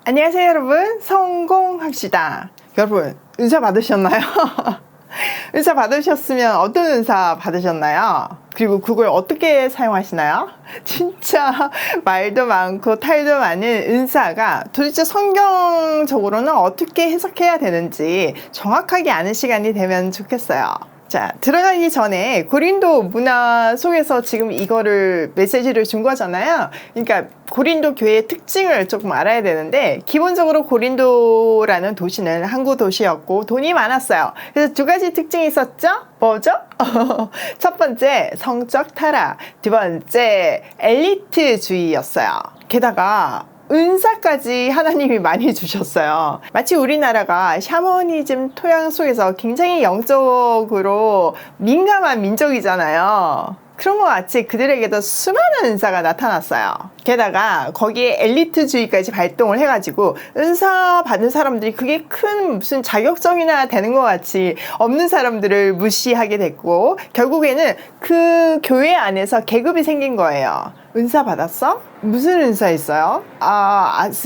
안녕하세요 여러분, 성공합시다. 여러분 은사 받으셨나요? 은사 받으셨으면 어떤 은사 받으셨나요? 그리고 그걸 어떻게 사용하시나요? 진짜 말도 많고 탈도 많은 은사가 도대체 성경적으로는 어떻게 해석해야 되는지 정확하게 아는 시간이 되면 좋겠어요. 자, 들어가기 전에 고린도 문화 속에서 지금 이거를 메시지를 준 거잖아요. 그러니까 고린도 교회의 특징을 조금 알아야 되는데, 기본적으로 고린도라는 도시는 항구 도시였고 돈이 많았어요. 그래서 두 가지 특징이 있었죠? 뭐죠? 첫 번째 성적 타락, 두 번째 엘리트주의였어요. 게다가 은사까지 하나님이 많이 주셨어요. 마치 우리나라가 샤머니즘 토양 속에서 굉장히 영적으로 민감한 민족이잖아요. 그런 것 같이 그들에게도 수많은 은사가 나타났어요. 게다가 거기에 엘리트주의까지 발동을 해가지고 은사 받은 사람들이 그게 큰 무슨 자격증이나 되는 것 같이 없는 사람들을 무시하게 됐고, 결국에는 그 교회 안에서 계급이 생긴 거예요. 은사 받았어? 무슨 은사 있어요? 아직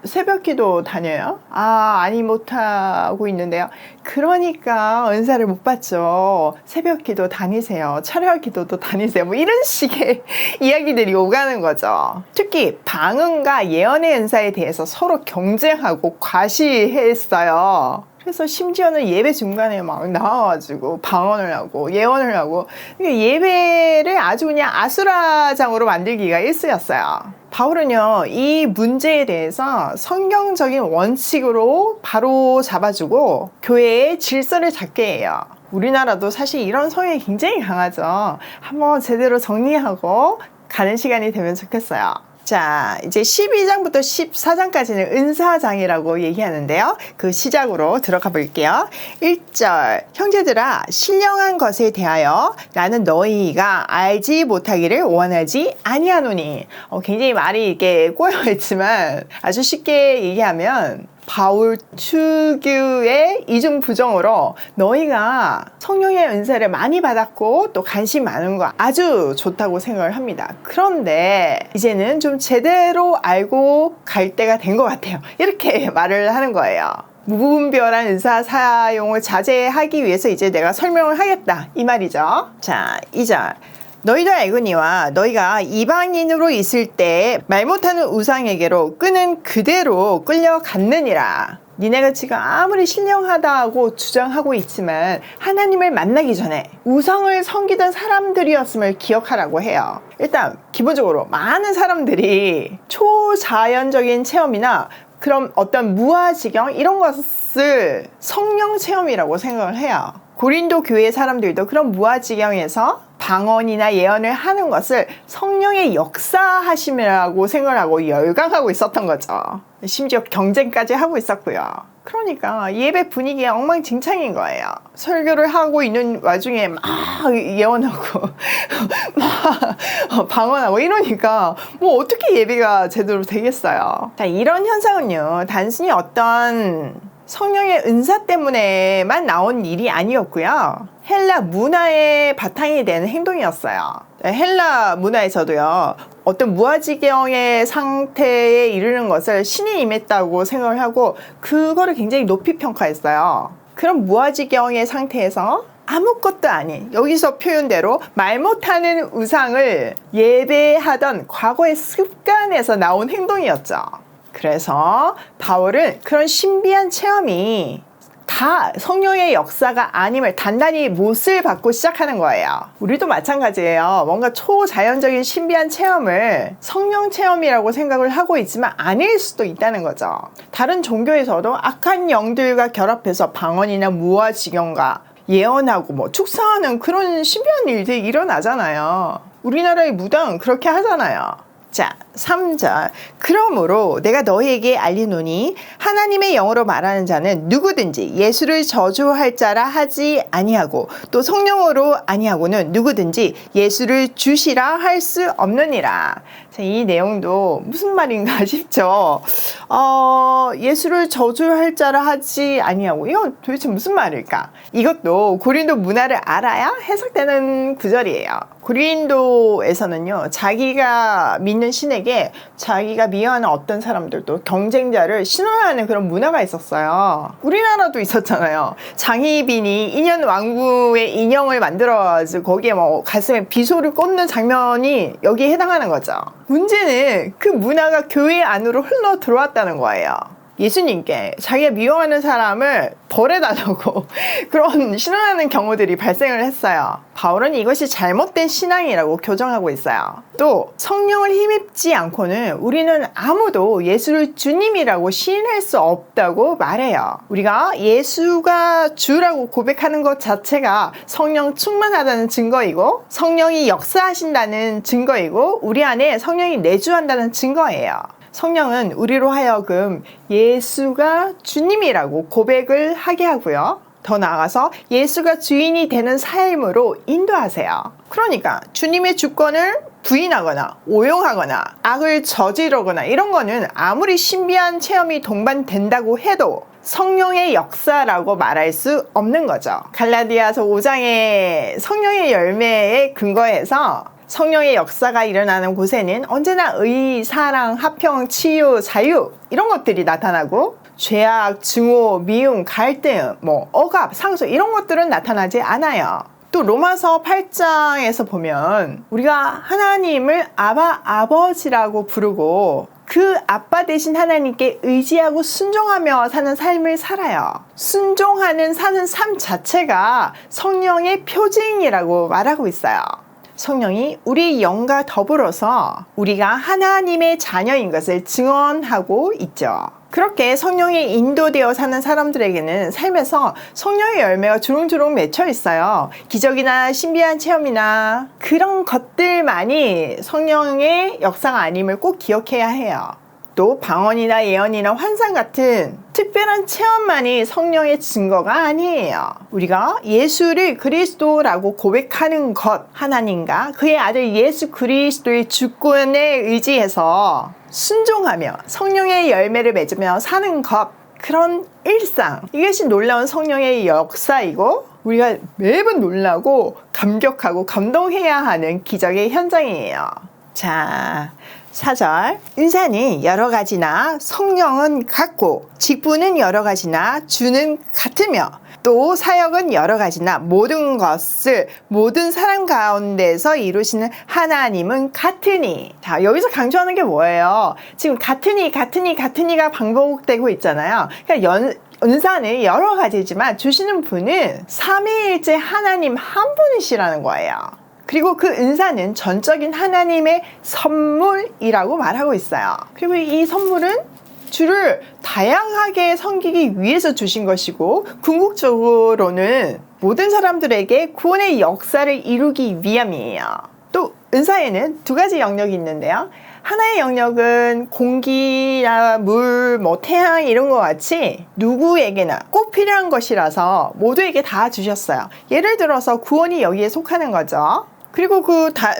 새벽기도 다녀요? 아니 못하고 있는데요. 그러니까 은사를 못 받죠. 새벽기도 다니세요. 철야기도도 다니세요. 뭐 이런 식의 이야기들이 오가는 거죠. 특히 방언과 예언의 은사에 대해서 서로 경쟁하고 과시했어요. 그래서 심지어는 예배 중간에 막 나와가지고 방언을 하고 예언을 하고, 그러니까 예배를 아주 그냥 아수라장으로 만들기가 일쑤였어요. 바울은요, 이 문제에 대해서 성경적인 원칙으로 바로 잡아주고 교회의 질서를 잡게 해요. 우리나라도 사실 이런 성향이 굉장히 강하죠. 한번 제대로 정리하고 가는 시간이 되면 좋겠어요. 자, 이제 12장부터 14장까지는 은사장이라고 얘기하는데요. 그 시작으로 들어가 볼게요. 1절, 형제들아 신령한 것에 대하여 나는 너희가 알지 못하기를 원하지 아니하노니. 굉장히 말이 이렇게 꼬여있지만 아주 쉽게 얘기하면, 바울 추규의 이중 부정으로 너희가 성령의 은사를 많이 받았고 또 관심 많은 거 아주 좋다고 생각을 합니다. 그런데 이제는 좀 제대로 알고 갈 때가 된 것 같아요. 이렇게 말을 하는 거예요. 무분별한 은사 사용을 자제하기 위해서 이제 내가 설명을 하겠다, 이 말이죠. 자, 2절, 너희도 알거니와 너희가 이방인으로 있을 때 말 못하는 우상에게로 끄는 그대로 끌려갔느니라. 니네가 지금 아무리 신령하다고 주장하고 있지만 하나님을 만나기 전에 우상을 섬기던 사람들이었음을 기억하라고 해요. 일단 기본적으로 많은 사람들이 초자연적인 체험이나 그런 어떤 무아지경 이런 것을 성령 체험이라고 생각을 해요. 고린도 교회 사람들도 그런 무아지경에서 방언이나 예언을 하는 것을 성령의 역사하심이라고 생각을 하고 열광하고 있었던 거죠. 심지어 경쟁까지 하고 있었고요. 그러니까 예배 분위기가 엉망진창인 거예요. 설교를 하고 있는 와중에 막 예언하고 막 방언하고 이러니까 뭐 어떻게 예배가 제대로 되겠어요. 자, 이런 현상은요, 단순히 어떤 성령의 은사 때문에만 나온 일이 아니었고요. 헬라 문화의 바탕이 되는 행동이었어요. 헬라 문화에서도요, 어떤 무아지경의 상태에 이르는 것을 신이 임했다고 생각을 하고 그거를 굉장히 높이 평가했어요. 그런 무아지경의 상태에서 아무것도 아닌, 여기서 표현대로 말 못하는 우상을 예배하던 과거의 습관에서 나온 행동이었죠. 그래서 바울은 그런 신비한 체험이 다 성령의 역사가 아님을 단단히 못을 받고 시작하는 거예요. 우리도 마찬가지예요. 뭔가 초자연적인 신비한 체험을 성령 체험이라고 생각을 하고 있지만 아닐 수도 있다는 거죠. 다른 종교에서도 악한 영들과 결합해서 방언이나 무아지경과 예언하고 뭐 축사하는 그런 신비한 일들이 일어나잖아요. 우리나라의 무당 그렇게 하잖아요. 자, 3절, 그러므로 내가 너희에게 알리노니 하나님의 영으로 말하는 자는 누구든지 예수를 저주할 자라 하지 아니하고 또 성령으로 아니하고는 누구든지 예수를 주시라 할 수 없느니라. 자, 이 내용도 무슨 말인가 싶죠. 예수를 저주할 자라 하지 아니하고, 이건 도대체 무슨 말일까? 이것도 고린도 문화를 알아야 해석되는 구절이에요. 고린도에서는요, 자기가 믿는 신에게 신앙인에게 자기가 미워하는 어떤 사람들도 경쟁자를 신뢰하는 그런 문화가 있었어요. 우리나라도 있었잖아요. 장희빈이 인현 왕후의 인형을 만들어가지고 거기에 뭐 가슴에 비소를 꽂는 장면이 여기에 해당하는 거죠. 문제는 그 문화가 교회 안으로 흘러 들어왔다는 거예요. 예수님께 자기가 미워하는 사람을 벌해달라고 그런 신뢰하는 경우들이 발생을 했어요. 바울은 이것이 잘못된 신앙이라고 교정하고 있어요. 또 성령을 힘입지 않고는 우리는 아무도 예수를 주님이라고 시인할 수 없다고 말해요. 우리가 예수가 주라고 고백하는 것 자체가 성령 충만하다는 증거이고 성령이 역사하신다는 증거이고 우리 안에 성령이 내주한다는 증거예요. 성령은 우리로 하여금 예수가 주님이라고 고백을 하게 하고요. 더 나아가서 예수가 주인이 되는 삶으로 인도하세요. 그러니까 주님의 주권을 부인하거나 오용하거나 악을 저지르거나 이런 거는 아무리 신비한 체험이 동반된다고 해도 성령의 역사라고 말할 수 없는 거죠. 갈라디아서 5장의 성령의 열매에 근거해서 성령의 역사가 일어나는 곳에는 언제나 의, 사랑, 화평, 치유, 자유 이런 것들이 나타나고 죄악, 증오, 미움, 갈등, 억압, 상소 이런 것들은 나타나지 않아요. 또 로마서 8장에서 보면 우리가 하나님을 아버지라고 부르고 그 아빠 되신 하나님께 의지하고 순종하며 사는 삶을 살아요. 순종하는 사는 삶 자체가 성령의 표징이라고 말하고 있어요. 성령이 우리 영과 더불어서 우리가 하나님의 자녀인 것을 증언하고 있죠. 그렇게 성령에 인도되어 사는 사람들에게는 삶에서 성령의 열매가 주렁주렁 맺혀 있어요. 기적이나 신비한 체험이나 그런 것들만이 성령의 역사가 아님을 꼭 기억해야 해요. 또 방언이나 예언이나 환상 같은 특별한 체험만이 성령의 증거가 아니에요. 우리가 예수를 그리스도라고 고백하는 것, 하나님과 그의 아들 예수 그리스도의 주권에 의지해서 순종하며 성령의 열매를 맺으며 사는 것, 그런 일상, 이것이 놀라운 성령의 역사이고 우리가 매번 놀라고 감격하고 감동해야 하는 기적의 현장이에요. 자, 4절 은사는 여러 가지나 성령은 같고 직분은 여러 가지나 주는 같으며 또 사역은 여러 가지나 모든 것을 모든 사람 가운데서 이루시는 하나님은 같으니. 자, 여기서 강조하는 게 뭐예요? 지금 같으니가 반복되고 있잖아요. 그러니까 은사는 여러 가지지만 주시는 분은 삼위일체 하나님 한 분이시라는 거예요. 그리고 그 은사는 전적인 하나님의 선물이라고 말하고 있어요. 그리고 이 선물은 주를 다양하게 섬기기 위해서 주신 것이고 궁극적으로는 모든 사람들에게 구원의 역사를 이루기 위함이에요. 또 은사에는 두 가지 영역이 있는데요. 하나의 영역은 공기나 물, 태양 이런 것 같이 누구에게나 꼭 필요한 것이라서 모두에게 다 주셨어요. 예를 들어서 구원이 여기에 속하는 거죠. 그리고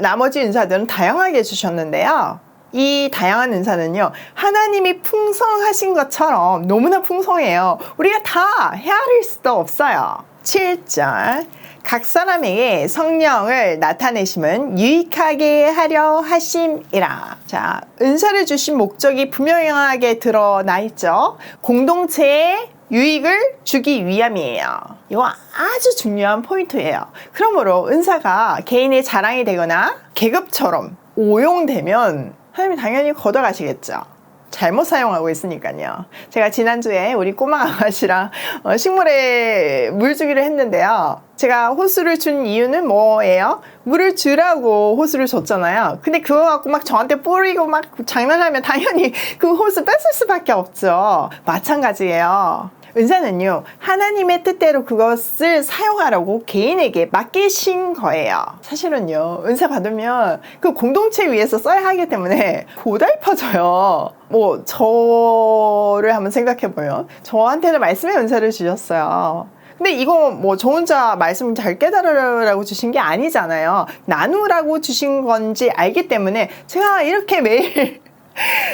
나머지 은사들은 다양하게 주셨는데요. 이 다양한 은사는요, 하나님이 풍성하신 것처럼 너무나 풍성해요. 우리가 다 헤아릴 수도 없어요. 7절 각 사람에게 성령을 나타내심은 유익하게 하려 하심이라. 자, 은사를 주신 목적이 분명하게 드러나 있죠. 공동체에 유익을 주기 위함이에요. 이거 아주 중요한 포인트예요. 그러므로 은사가 개인의 자랑이 되거나 계급처럼 오용되면 하나님이 당연히 걷어가시겠죠. 잘못 사용하고 있으니까요. 제가 지난주에 우리 꼬마 아가씨랑 식물에 물 주기를 했는데요. 제가 호수를 준 이유는 뭐예요? 물을 주라고 호수를 줬잖아요. 근데 그거 갖고 막 저한테 뿌리고 막 장난하면 당연히 그 호수 뺏을 수밖에 없죠. 마찬가지예요. 은사는요, 하나님의 뜻대로 그것을 사용하라고 개인에게 맡기신 거예요. 사실은요, 은사 받으면 그 공동체 위해서 써야 하기 때문에 고달퍼져요. 저를 한번 생각해보면 저한테는 말씀의 은사를 주셨어요. 근데 이거 저 혼자 말씀 잘 깨달으라고 주신 게 아니잖아요. 나누라고 주신 건지 알기 때문에 제가 이렇게 매일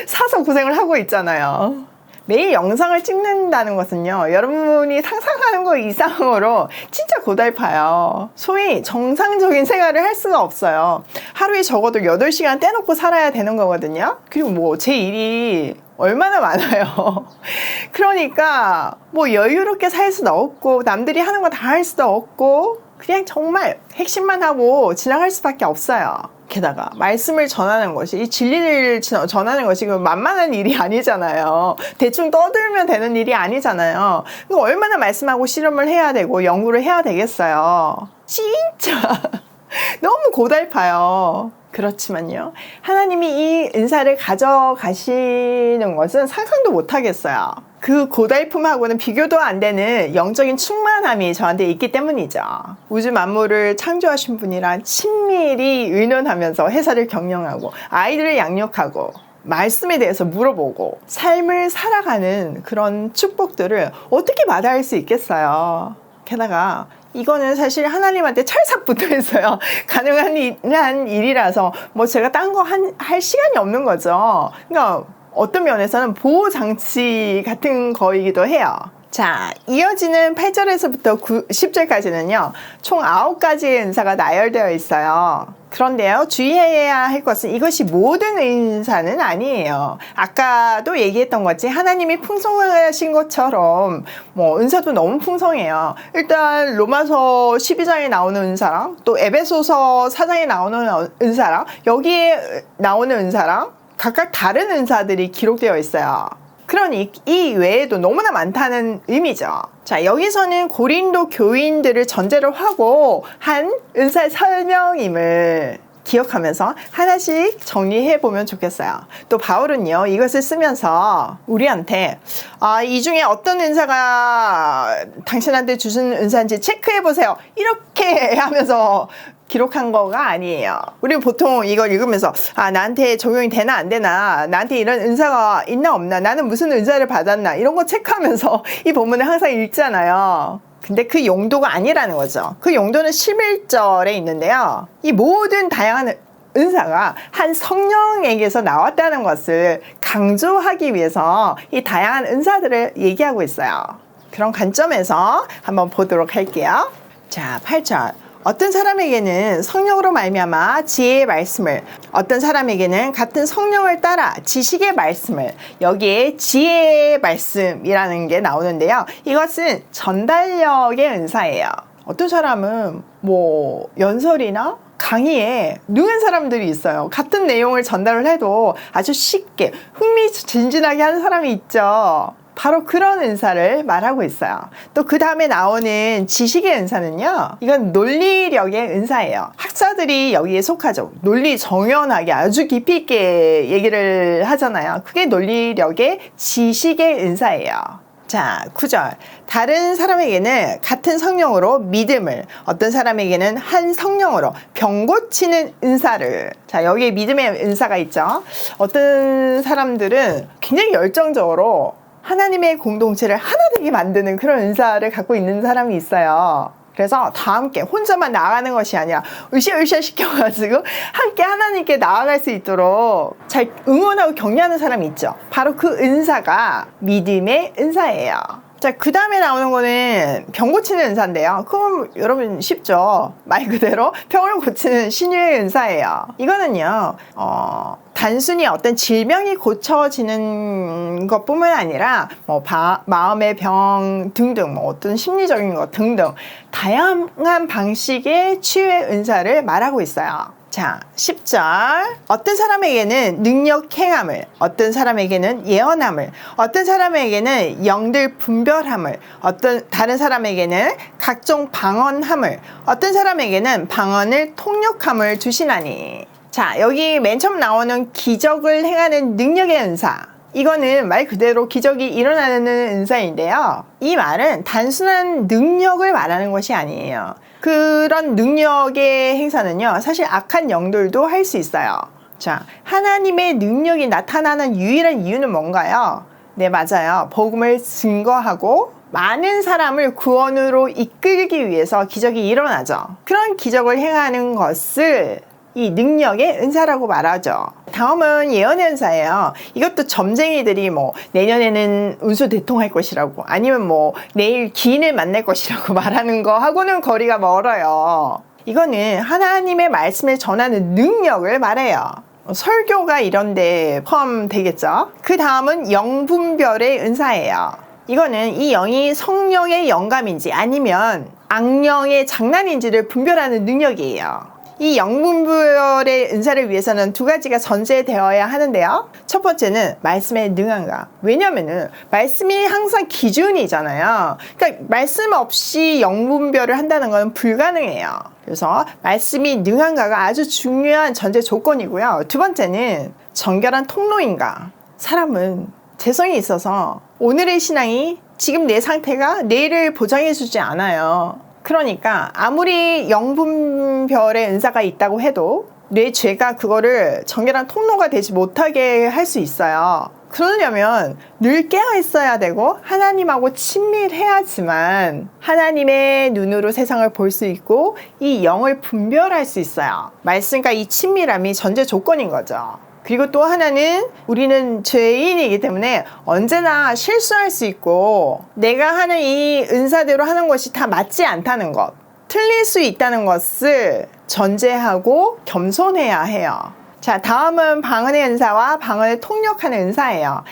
사서 고생을 하고 있잖아요. 매일 영상을 찍는다는 것은요, 여러분이 상상하는 것 이상으로 진짜 고달파요. 소위 정상적인 생활을 할 수가 없어요. 하루에 적어도 8시간 떼놓고 살아야 되는 거거든요. 그리고 뭐 제 일이 얼마나 많아요. 그러니까 뭐 여유롭게 살 수도 없고 남들이 하는 거 다 할 수도 없고 그냥 정말 핵심만 하고 지나갈 수밖에 없어요. 게다가 말씀을 전하는 것이, 이 진리를 전하는 것이 만만한 일이 아니잖아요. 대충 떠들면 되는 일이 아니잖아요. 얼마나 말씀하고 실험을 해야 되고 연구를 해야 되겠어요. 진짜 너무 고달파요. 그렇지만요, 하나님이 이 은사를 가져가시는 것은 상상도 못 하겠어요. 그 고달픔하고는 비교도 안 되는 영적인 충만함이 저한테 있기 때문이죠. 우주 만물을 창조하신 분이랑 친밀히 의논하면서 회사를 경영하고 아이들을 양육하고 말씀에 대해서 물어보고 삶을 살아가는 그런 축복들을 어떻게 마다할 수 있겠어요. 게다가 이거는 사실 하나님한테 찰싹 붙어 있어요. 가능한 일이라서 뭐 제가 딴 거 할 시간이 없는 거죠. 그러니까 어떤 면에서는 보호장치 같은 거이기도 해요. 자, 이어지는 8절에서부터 10절까지는요, 총 9가지의 은사가 나열되어 있어요. 그런데요, 주의해야 할 것은 이것이 모든 은사는 아니에요. 아까도 얘기했던 것이 하나님이 풍성하신 것처럼 뭐 은사도 너무 풍성해요. 일단 로마서 12장에 나오는 은사랑 또 에베소서 4장에 나오는 은사랑 여기에 나오는 은사랑 각각 다른 은사들이 기록되어 있어요. 그러니 이 외에도 너무나 많다는 의미죠. 자, 여기서는 고린도 교인들을 전제로 하고 한 은사 설명임을 기억하면서 하나씩 정리해 보면 좋겠어요. 또 바울은요, 이것을 쓰면서 우리한테 이 중에 어떤 은사가 당신한테 주신 은사인지 체크해 보세요, 이렇게 하면서 기록한 거가 아니에요. 우리는 보통 이걸 읽으면서 나한테 적용이 되나 안 되나, 나한테 이런 은사가 있나 없나, 나는 무슨 은사를 받았나, 이런 거 체크하면서 이 본문을 항상 읽잖아요. 근데 그 용도가 아니라는 거죠. 그 용도는 11절에 있는데요, 이 모든 다양한 은사가 한 성령에게서 나왔다는 것을 강조하기 위해서 이 다양한 은사들을 얘기하고 있어요. 그런 관점에서 한번 보도록 할게요. 자, 8절. 어떤 사람에게는 성령으로 말미암아 지혜의 말씀을, 어떤 사람에게는 같은 성령을 따라 지식의 말씀을, 여기에 지혜의 말씀이라는 게 나오는데요, 이것은 전달력의 은사예요. 어떤 사람은 뭐 연설이나 강의에 능한 사람들이 있어요. 같은 내용을 전달을 해도 아주 쉽게 흥미진진하게 하는 사람이 있죠. 바로 그런 은사를 말하고 있어요. 또 그 다음에 나오는 지식의 은사는요, 이건 논리력의 은사예요. 학자들이 여기에 속하죠. 논리 정연하게 아주 깊이 있게 얘기를 하잖아요. 그게 논리력의 지식의 은사예요. 자, 9절. 다른 사람에게는 같은 성령으로 믿음을, 어떤 사람에게는 한 성령으로 병 고치는 은사를. 자, 여기에 믿음의 은사가 있죠. 어떤 사람들은 굉장히 열정적으로 하나님의 공동체를 하나 되게 만드는 그런 은사를 갖고 있는 사람이 있어요. 그래서 다 함께 혼자만 나아가는 것이 아니라 으쌰으쌰 시켜가지고 함께 하나님께 나아갈 수 있도록 잘 응원하고 격려하는 사람이 있죠. 바로 그 은사가 믿음의 은사예요. 자, 그 다음에 나오는 거는 병 고치는 은사인데요. 그럼 여러분 쉽죠. 말 그대로 병을 고치는 신유의 은사예요. 이거는요, 단순히 어떤 질병이 고쳐지는 것뿐만 아니라 뭐 마음의 병 등등, 뭐 어떤 심리적인 것 등등 다양한 방식의 치유의 은사를 말하고 있어요. 자, 10절. 어떤 사람에게는 능력 행함을, 어떤 사람에게는 예언함을, 어떤 사람에게는 영들 분별함을, 어떤 다른 사람에게는 각종 방언함을, 어떤 사람에게는 방언을 통역함을 주시나니. 자, 여기 맨 처음 나오는 기적을 행하는 능력의 은사, 이거는 말 그대로 기적이 일어나는 은사인데요, 이 말은 단순한 능력을 말하는 것이 아니에요. 그런 능력의 행사는요, 사실 악한 영들도 할 수 있어요. 자, 하나님의 능력이 나타나는 유일한 이유는 뭔가요? 네, 맞아요. 복음을 증거하고 많은 사람을 구원으로 이끌기 위해서 기적이 일어나죠. 그런 기적을 행하는 것을 이 능력의 은사라고 말하죠. 다음은 예언의 은사예요. 이것도 점쟁이들이 뭐 내년에는 운수대통할 것이라고 아니면 뭐 내일 기인을 만날 것이라고 말하는 거 하고는 거리가 멀어요. 이거는 하나님의 말씀을 전하는 능력을 말해요. 설교가 이런데 포함되겠죠. 그 다음은 영분별의 은사예요. 이거는 이 영이 성령의 영감인지 아니면 악령의 장난인지를 분별하는 능력이에요. 이 영분별의 은사를 위해서는 두 가지가 전제되어야 하는데요. 첫 번째는 말씀에 능한가. 왜냐면은 말씀이 항상 기준이잖아요. 그러니까 말씀 없이 영분별을 한다는 건 불가능해요. 그래서 말씀이 능한가가 아주 중요한 전제 조건이고요. 두 번째는 정결한 통로인가. 사람은 재성이 있어서 오늘의 신앙이 지금 내 상태가 내일을 보장해주지 않아요. 그러니까 아무리 영분별의 은사가 있다고 해도 내 죄가 그거를 정결한 통로가 되지 못하게 할 수 있어요. 그러려면 늘 깨어 있어야 되고 하나님하고 친밀해야지만 하나님의 눈으로 세상을 볼 수 있고 이 영을 분별할 수 있어요. 말씀과 이 친밀함이 전제 조건인 거죠. 그리고 또 하나는 우리는 죄인이기 때문에 언제나 실수할 수 있고 내가 하는 이 은사대로 하는 것이 다 맞지 않다는 것, 틀릴 수 있다는 것을 전제하고 겸손해야 해요. 자, 다음은 방언의 은사와 방언을 통역하는 은사예요.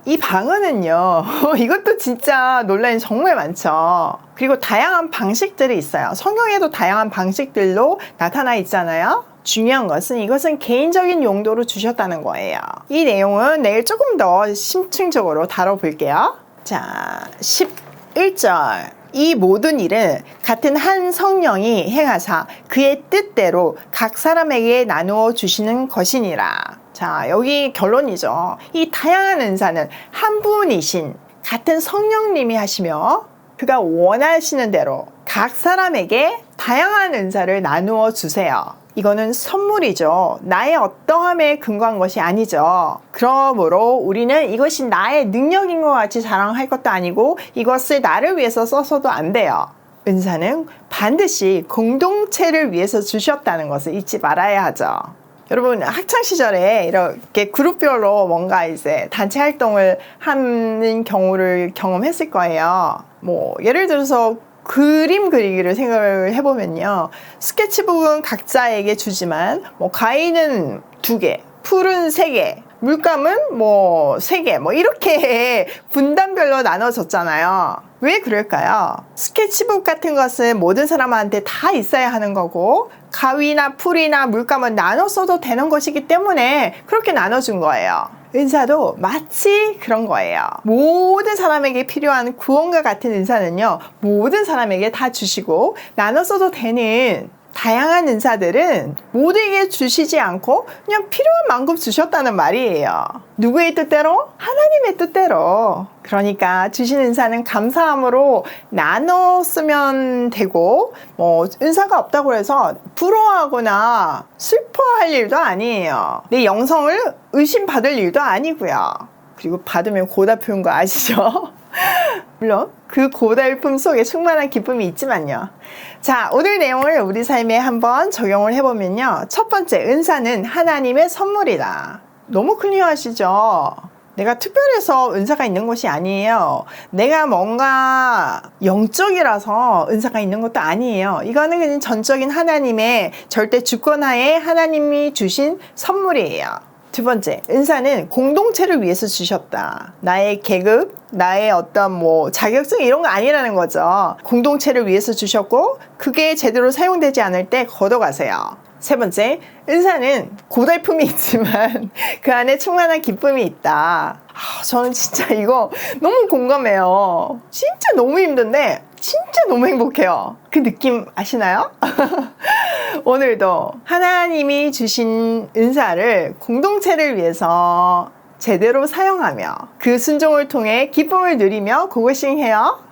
이 방언은요, 이것도 진짜 논란이 정말 많죠. 그리고 다양한 방식들이 있어요. 성경에도 다양한 방식들로 나타나 있잖아요. 중요한 것은 이것은 개인적인 용도로 주셨다는 거예요. 이 내용은 내일 조금 더 심층적으로 다뤄볼게요. 자, 11절. 이 모든 일은 같은 한 성령이 행하사 그의 뜻대로 각 사람에게 나누어 주시는 것이니라. 자, 여기 결론이죠. 이 다양한 은사는 한 분이신 같은 성령님이 하시며 그가 원하시는 대로 각 사람에게 다양한 은사를 나누어 주세요. 이거는 선물이죠. 나의 어떠함에 근거한 것이 아니죠. 그러므로 우리는 이것이 나의 능력인 것 같이 자랑할 것도 아니고 이것을 나를 위해서 써서도 안 돼요. 은사는 반드시 공동체를 위해서 주셨다는 것을 잊지 말아야 하죠. 여러분 학창시절에 이렇게 그룹별로 뭔가 이제 단체 활동을 하는 경우를 경험했을 거예요. 뭐 예를 들어서 그림 그리기를 생각을 해보면요. 스케치북은 각자에게 주지만 뭐 가위는 2개, 풀은 3개, 물감은 뭐 3개, 뭐 이렇게 분단별로 나눠졌잖아요. 왜 그럴까요? 스케치북 같은 것은 모든 사람한테 다 있어야 하는 거고 가위나 풀이나 물감은 나눠 써도 되는 것이기 때문에 그렇게 나눠준 거예요. 은사도 마치 그런 거예요. 모든 사람에게 필요한 구원과 같은 은사는요, 모든 사람에게 다 주시고 나눠 써도 되는 다양한 은사들은 모두에게 주시지 않고 그냥 필요한 만큼 주셨다는 말이에요. 누구의 뜻대로? 하나님의 뜻대로. 그러니까 주신 은사는 감사함으로 나눠 쓰면 되고 뭐 은사가 없다고 해서 부러워하거나 슬퍼할 일도 아니에요. 내 영성을 의심받을 일도 아니고요. 그리고 받으면 고달픈 거 아시죠? 물론 그 고달픔 속에 충만한 기쁨이 있지만요. 자, 오늘 내용을 우리 삶에 한번 적용을 해보면요. 첫 번째, 은사는 하나님의 선물이다. 너무 클리어하시죠? 내가 특별해서 은사가 있는 것이 아니에요. 내가 뭔가 영적이라서 은사가 있는 것도 아니에요. 이거는 그냥 전적인 하나님의 절대 주권하에 하나님이 주신 선물이에요. 두 번째, 은사는 공동체를 위해서 주셨다. 나의 계급, 나의 어떤 뭐 자격증 이런 거 아니라는 거죠. 공동체를 위해서 주셨고 그게 제대로 사용되지 않을 때 걷어가세요. 세 번째, 은사는 고달픔이 있지만 그 안에 충만한 기쁨이 있다. 저는 진짜 이거 너무 공감해요. 진짜 너무 힘든데 진짜 너무 행복해요. 그 느낌 아시나요? 오늘도 하나님이 주신 은사를 공동체를 위해서 제대로 사용하며 그 순종을 통해 기쁨을 누리며 고고싱해요.